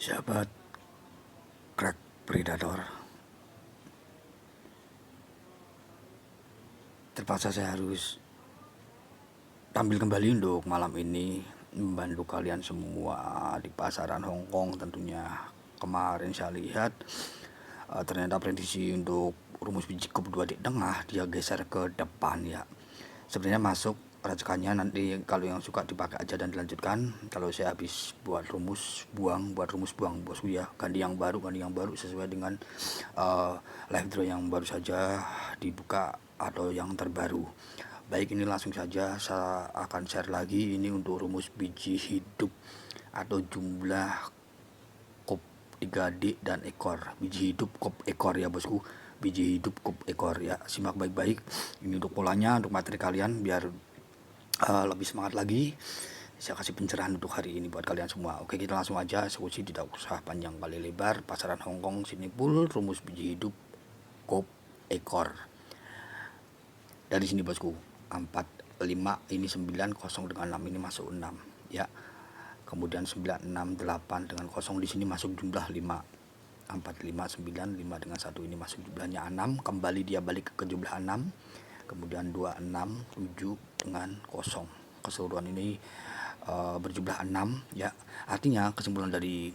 Sahabat crack predator, terpaksa saya harus tampil kembali untuk malam ini membantu kalian semua di pasaran Hong Kong. Tentunya kemarin saya lihat ternyata prediksi untuk rumus biji kop 2 di tengah dia geser ke depan ya. Sebenarnya masuk racikannya nanti, kalau yang suka dipakai aja dan dilanjutkan. Kalau saya habis buat rumus buang bosku ya, ganti yang baru sesuai dengan live draw yang baru saja dibuka atau yang terbaru. Baik, ini langsung saja saya akan share lagi ini untuk rumus biji hidup atau jumlah kop 3D dan ekor. Biji hidup kop ekor ya bosku, biji hidup kop ekor ya. Simak baik-baik, ini untuk polanya, untuk materi kalian biar lebih semangat lagi. Saya kasih pencerahan untuk hari ini buat kalian semua. Oke, kita langsung aja, eksekusi tidak usah panjang kali lebar. Pasaran Hong Kong sini full rumus biji hidup kop ekor. Dari sini bosku, 4 5 ini 9, 0 dengan 6 ini masuk 6 ya. Kemudian 9 6 8 dengan 0 di sini masuk jumlah 5. 4 5 9 5 dengan 1 ini masuk jumlahnya 6, kembali dia balik ke jumlah 6. Kemudian 2 6 7 dengan 0. Keseluruhan ini berjumlah 6 ya. Artinya kesimpulan dari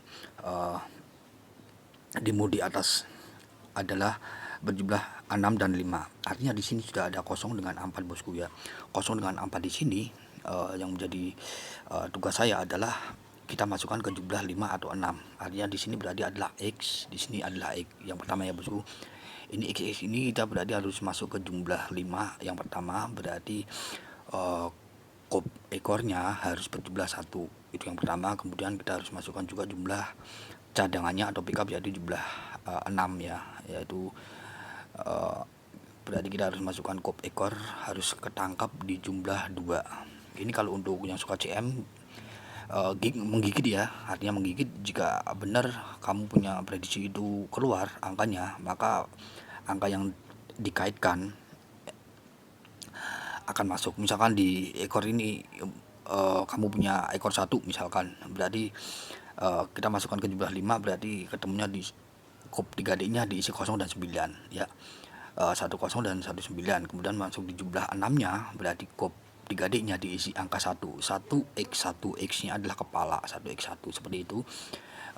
demo di atas adalah berjumlah 6 dan 5. Artinya di sini sudah ada 0 dengan 4 bosku ya. 0 dengan 4 di sini yang menjadi tugas saya adalah kita masukkan ke jumlah 5 atau 6. Artinya di sini berarti adalah X, di sini adalah X. Yang pertama ya bosku. Ini X ini kita berarti harus masuk ke jumlah 5. Yang pertama berarti kop ekornya harus berjumlah 1. Itu yang pertama. Kemudian kita harus masukkan juga jumlah cadangannya atau pickup, jadi jumlah 6 ya, yaitu berarti kita harus masukkan kop ekor harus ketangkap di jumlah 2. Ini kalau untuk yang suka CM menggigit ya, artinya menggigit. Jika benar kamu punya prediksi itu keluar angkanya, maka angka yang dikaitkan akan masuk. Misalkan di ekor ini kamu punya ekor 1 misalkan, berarti kita masukkan ke jumlah 5, berarti ketemunya di kop 3D nya diisi 0 dan 9 ya. 10 dan 19. Kemudian masuk di jumlah 6 nya, berarti kop 3D nya diisi angka 1. 1x nya adalah kepala, 1x1 seperti itu.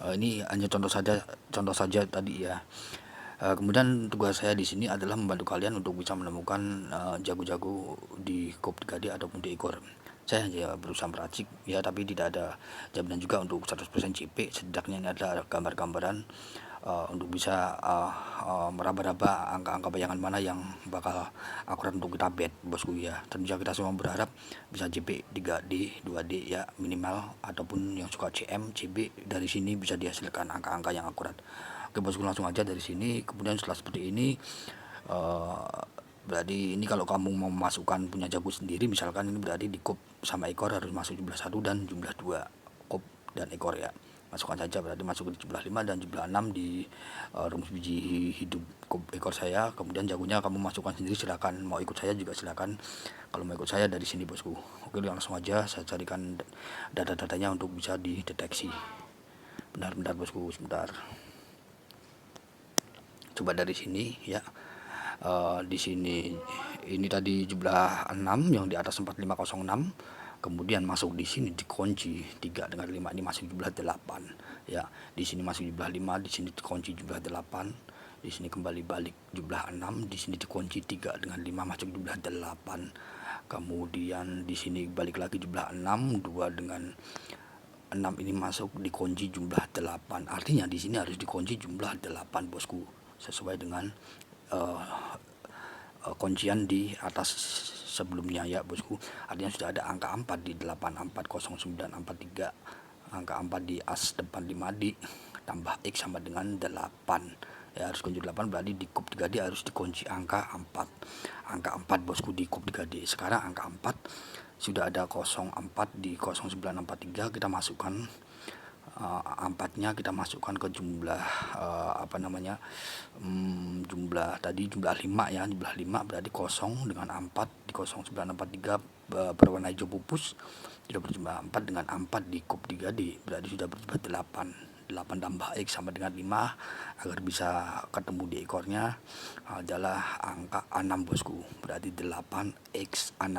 Ini hanya contoh saja tadi ya. Kemudian tugas saya di sini adalah membantu kalian untuk bisa menemukan jago-jago di kop 3D ataupun di ekor. Saya hanya berusaha meracik ya, tapi tidak ada jaminan juga untuk 100% CP. Setidaknya ini adalah gambar-gambaran untuk bisa meraba-raba angka-angka bayangan mana yang bakal akurat untuk kita bet bosku ya. Tentunya kita semua berharap bisa JP 3D 2D ya minimal, ataupun yang suka CM CB dari sini bisa dihasilkan angka-angka yang akurat. Oke bosku, langsung aja dari sini. Kemudian setelah seperti ini berarti ini kalau kamu mau memasukkan punya jago sendiri, misalkan ini berarti di kop sama ekor harus masuk jumlah 1 dan jumlah 2, kop dan ekor ya. Masukkan saja, berarti masuk di jumlah 5 dan jumlah 6 di rumus biji hidup kop ekor saya. Kemudian jagonya kamu masukkan sendiri, silakan. Mau ikut saya juga silakan. Kalau mau ikut saya dari sini bosku. Oke, langsung aja saya carikan data-datanya untuk bisa dideteksi. Bentar bosku, sebentar. Coba dari sini ya. Di sini ini tadi jumlah 6 yang di atas 4506, kemudian masuk di sini dikunci 3 dengan 5, ini masuk jumlah 8 ya. Di sini masuk jumlah 5, di sini dikunci jumlah 8, di sini kembali balik jumlah 6, di sini dikunci 3 dengan 5 masuk jumlah 8. Kemudian di sini balik lagi jumlah 6, 2 dengan 6 ini masuk dikunci jumlah 8. Artinya di sini harus dikunci jumlah 8 bosku, sesuai dengan kuncian di atas sebelumnya ya bosku. Artinya sudah ada angka 4 di 8, 40943, angka 4 di as depan 5D tambah X sama dengan 8 ya, harus kunci 8. Berarti di kop 3D harus dikunci angka 4, angka 4 bosku di kop 3D. Sekarang angka 4 sudah ada 04 di 0943, kita masukkan 4-nya kita masukkan ke jumlah jumlah tadi jumlah 5 ya, jumlah 5 berarti 0 dengan 4 di 0943 berwarna hijau pupus sudah berjumlah 4 dengan 4 di kop 3D berarti sudah berjumlah 8. 8 tambah X sama dengan 5 agar bisa ketemu di ekornya adalah angka 6 bosku. Berarti 8x6,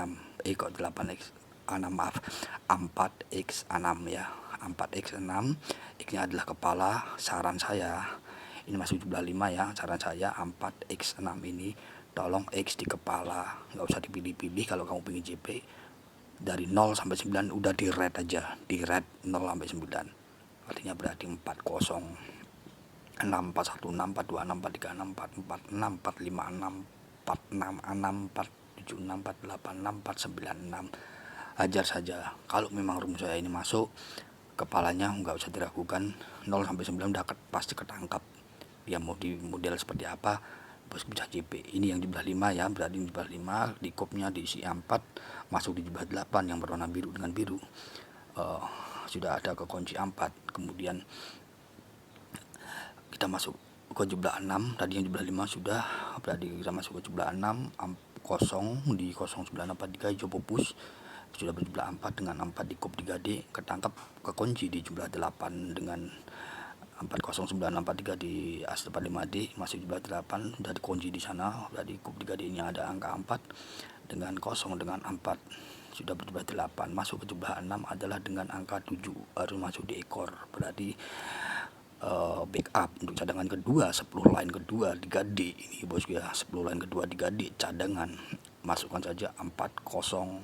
kok 8x6, maaf, 4x6 ya, 4x6. X nya adalah kepala. Saran saya, ini masuk jumlah 5 ya, saran saya 4x6 ini tolong X di kepala, nggak usah dipilih-pilih. Kalau kamu pengen JP dari 0 sampai 9 udah di red aja, di red 0 sampai 9. Artinya berarti 40, 6, 41, 6, 42, 6, 43, 6, 44, 6, 45, 6, 46, 6, 47, 6, 48, 6, 49, 6. Ajar saja. Kalau memang rumus saya ini masuk, kepalanya nggak usah diragukan, 0 sampai 9 udah pasti ketangkap. Dia mau di model seperti apa, bos bisa JP. Ini yang jumlah 5 ya, berarti jumlah 5, di kopnya diisi 4, masuk di jumlah 8 yang berwarna biru dengan biru. Sudah ada ke kunci 4. Kemudian kita masuk ke jumlah 6, tadi yang jumlah 5 sudah, berarti kita masuk ke jumlah 6, kosong di 0943 hijau pupus sudah berjumlah 4 dengan 4 di kop 3D, ketangkap ke kunci di jumlah 8 dengan 40943 di as depan 5D, masuk jumlah 8 sudah dikunci di sana. Berarti kop 3D ini ada angka 4 dengan 0 dengan 4 sudah berjumlah 8. Masuk ke jumlah 6 adalah dengan angka 7, harus masuk di ekor. Berarti backup untuk cadangan kedua, 10 line kedua 3D ini bosku ya, 10 line kedua 3D cadangan, masukkan saja 407,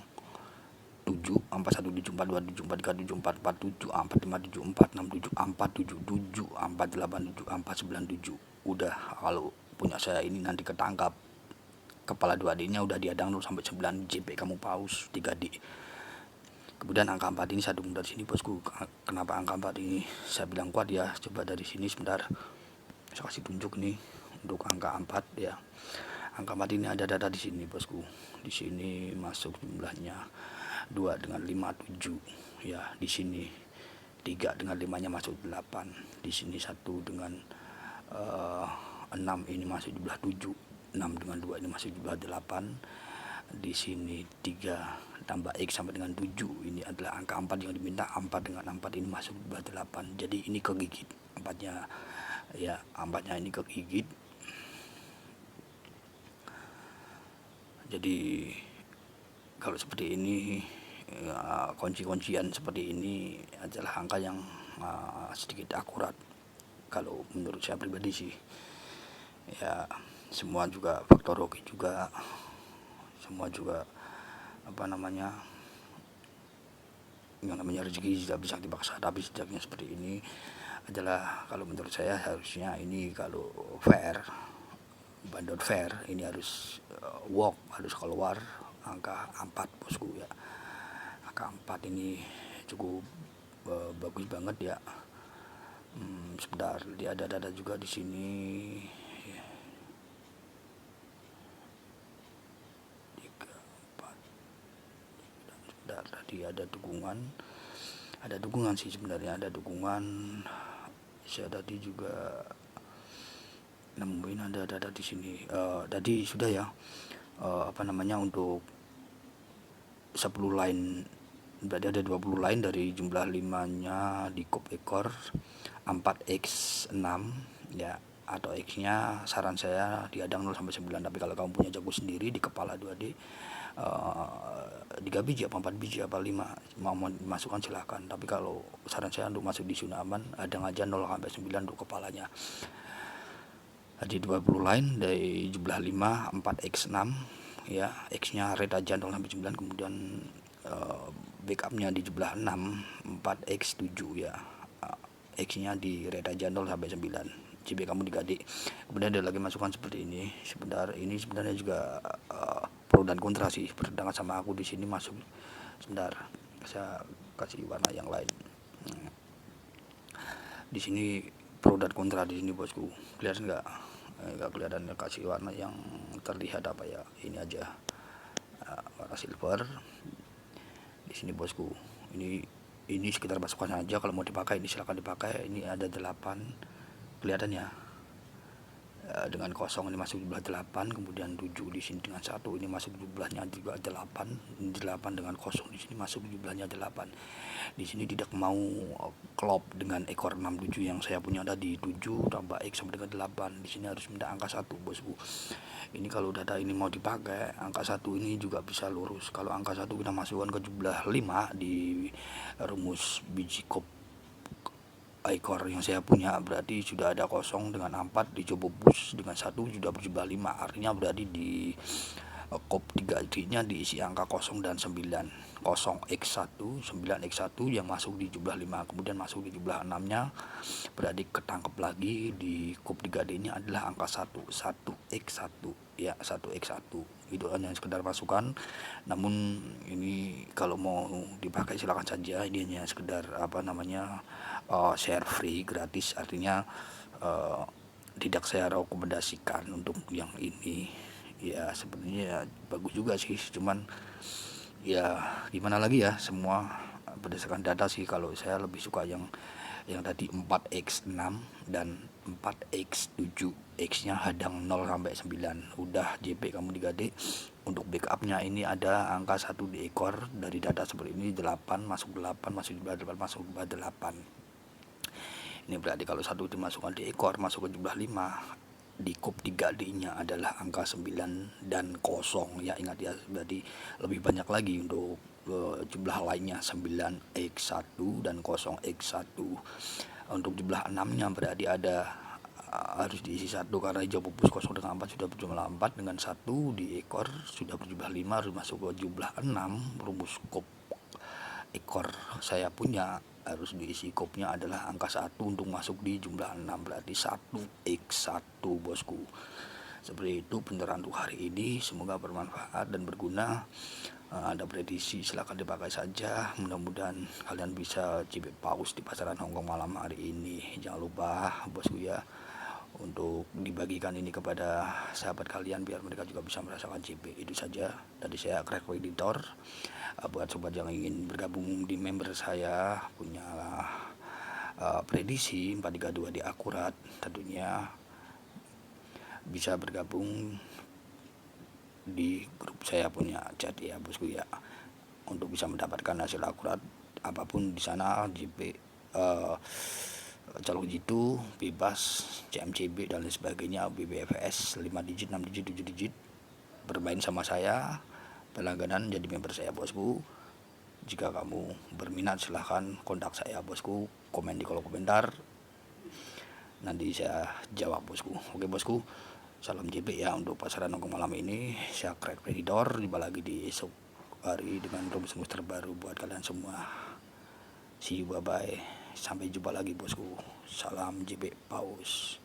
41, 7, 42, 7, 43, 7, 4, 47, 45, 7, 4, 6, 7, 4, 7, 7, 4, 8, 7, 4, 9, 7. Udah, kalau punya saya ini nanti ketangkap kepala 2D nya udah diadang 0 sampai 9 JP kamu paus 3D. Kemudian angka 4 ini saya dukung dari sini bosku. Kenapa angka 4 ini saya bilang kuat ya, coba dari sini sebentar saya kasih tunjuk nih untuk angka 4 ya. Angka 4 ini ada data di sini bosku. Di sini masuk jumlahnya 2 dengan 5 7 ya, di sini 3 dengan 5 nya masuk 8, di sini 1 dengan 6 ini masuk jumlah 7, 6 dengan 2 ini masuk jumlah 8, di sini 3 tambah X sampai dengan 7 ini adalah angka 4 yang diminta. 4 dengan 4 ini masuk jumlah 8, jadi ini kegigit 4-nya ya, 4-nya ini kegigit. Jadi kalau seperti ini ya, kunci-kuncian seperti ini adalah angka yang sedikit akurat kalau menurut saya pribadi sih ya. Semua juga faktor hoki juga, semua juga apa namanya, yang namanya rezeki tidak bisa dipaksa, tapi sejaknya seperti ini adalah kalau menurut saya harusnya ini kalau fair, bandot fair ini harus walk, harus keluar angka 4 bosku ya. Angka 4 ini cukup bagus banget ya. Sebentar, dia ada data juga di sini. Sebentar, tadi ada dukungan sih sebenarnya, ada dukungan. Saya tadi juga nemuin ada data di sini. Tadi sudah ya, apa namanya, untuk 10 line berarti ada 20 line dari jumlah 5-nya di kop ekor 4x6 ya, atau X nya saran saya diadang 0 sampai 9. Tapi kalau kamu punya jago sendiri di kepala 2D 3 biji apa 4 biji apa 5 mau masukkan silahkan. Tapi kalau saran saya untuk masuk di zona aman adang aja 0 sampai 9 untuk kepalanya. Jadi 20 line dari jumlah 5 4x6 ya, X nya red aja 0 sampai 9. Kemudian backupnya di jumlah 6 4x7 ya, X nya di red aja 0 sampai 9, CB kamu digadik. Kemudian ada lagi masukan seperti ini. Sebentar, ini sebenarnya juga pro dan kontra sih bertentangan sama aku di sini masuk. Sebentar, saya kasih warna yang lain. Di sini pro dan kontra di sini bosku, kelihatan nggak? Nggak kelihatan, kasih warna yang terlihat apa ya, ini aja warna silver di sini bosku. Ini sekitar masukan aja, kalau mau dipakai ini silahkan dipakai. Ini ada 8, kelihatan ya, dengan kosong ini masuk jumlah 8, kemudian 7 di sini dengan 1 ini masuk jumlahnya juga 8, 8 dengan kosong di sini masuk jumlahnya 8. Di sini tidak mau klop dengan ekor 67 yang saya punya tadi, 7 tambah X sama dengan 8. Di sini harus minta angka 1, bosku. Ini kalau data ini mau dipakai, angka 1 ini juga bisa lurus. Kalau angka 1 kita masukkan ke jumlah 5 di rumus biji kop ekor yang saya punya, berarti sudah ada kosong dengan 4 dicoba bus dengan 1 sudah berjumlah 5. Artinya berarti di kop 3D nya diisi angka 0 dan 9, 0x1 9x1 yang masuk di jumlah 5, kemudian masuk di jumlah 6 nya, berarti ketangkep lagi di kop 3D nya adalah angka 1 1x1 ya, 1x1. Itu hanya sekedar masukan, namun ini kalau mau dipakai silakan saja. Ini hanya sekedar share free, gratis, artinya tidak saya rekomendasikan untuk yang ini. Ya sebenarnya ya bagus juga sih, cuman ya gimana lagi ya, semua berdasarkan data sih. Kalau saya lebih suka yang tadi 4x6 dan 4x7, X nya hadang 0 sampai 9. Udah JP kamu 3D. Untuk backupnya ini ada angka 1 di ekor, dari data seperti ini 8 masuk 8 masuk 8 masuk 8. Ini berarti kalau 1 dimasukkan di ekor masuk ke jumlah 5, di kop 3D nya adalah angka 9 dan 0 ya, ingat ya, berarti lebih banyak lagi untuk jumlah lainnya 9x1 dan 0x1. Untuk jumlah 6 nya berarti ada harus diisi 1 karena hijau pupus 0 dengan 4 sudah berjumlah 4, dengan 1 di ekor sudah berjumlah 5, harus masuk ke jumlah 6. Rumus kop ekor saya punya harus diisi kopnya adalah angka 1 untuk masuk di jumlah 6, berarti 1x1, bosku. Seperti itu pencerahan untuk hari ini, semoga bermanfaat dan berguna. Ada prediksi silahkan dipakai saja, mudah-mudahan kalian bisa cibit paus di pasaran Hongkong malam hari ini. Jangan lupa, bosku ya, untuk dibagikan ini kepada sahabat kalian biar mereka juga bisa merasakan JP. Itu saja dari saya, Crack Editor. Buat sobat yang ingin bergabung di member saya, punya prediksi 432 di akurat, tentunya bisa bergabung di grup saya punya chat ya, bosku ya, untuk bisa mendapatkan hasil akurat apapun di sana. JP calon jitu bebas, CMCB dan lain sebagainya, BBFS 5 digit 6 digit 7 digit, bermain sama saya, berlangganan jadi member saya, bosku. Jika kamu berminat silahkan kontak saya, bosku, komen di kolom komentar, nanti saya jawab, bosku. Oke bosku, salam JP ya untuk pasaran Hongkong malam ini. Saya Crack Predator, jumpa lagi di esok hari dengan rumus-rumus terbaru buat kalian semua. See you, bye bye, sampai jumpa lagi, bosku. Salam JP Paus.